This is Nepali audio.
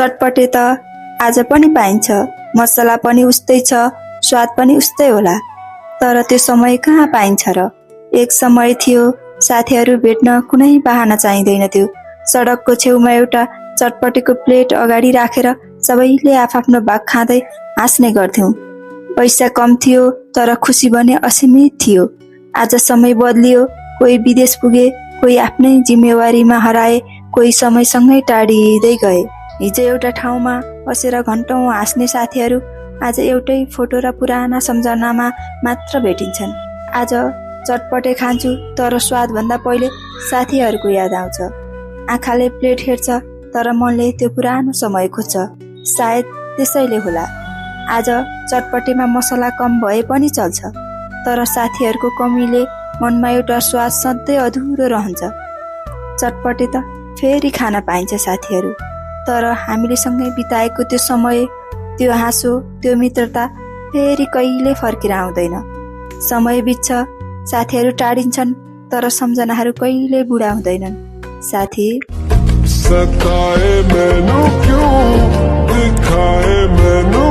चटपटे त आज पनि पाइन्छ, मसला पनि उस्तै छ, स्वाद पनि उस्तै होला, तर त्यो समय कहाँ पाइन्छ र। एक समय थियो साथीहरू भेट्न कुनै बहाना चाहिँदैन थियो। सडकको छेउमा एउटा चटपटेको प्लेट अगाडि राखेर सबैले आफ्नो भाग खाँदै हाँस्ने गर्थ्यौं। पैसा कम थियो तर खुसी भने असीमित थियो। आज समय बदलियो, कोही विदेश पुगे, कोही आफ्नै जिम्मेवारीमा हराए, कोही समयसँगै टाढिँदै गए। हिजो एउटा ठाउँमा बसेर घन्टौं हाँस्ने साथीहरू आज एउटै फोटो र पुराना सम्झनामा मात्र भेटिन्छन्। आज चटपटे खान्छु तर स्वादभन्दा पहिले साथीहरूको याद आउँछ। आँखाले प्लेट हेर्छ तर मनले त्यो पुरानो समय खोज्छ। सायद त्यसैले होला आज चटपटेमा मसला कम भए पनि चल्छ, तर साथीहरूको कमीले मनमा एउटा स्वाद सधैँ अधुरो रहन्छ। चटपटे त फेरि खान पाइन्छ साथीहरू, तर हामीले सँगै बिताएको त्यो समय, त्यो हाँसो, त्यो मित्रता फेरि कहिले फर्केर आउँदैन। समय बित्छ, साथीहरू टाढिन्छन्, तर सम्झनाहरू कहिले बुढा हुँदैनन्। साथी सताए मैनू क्यों, दिखाए मैनू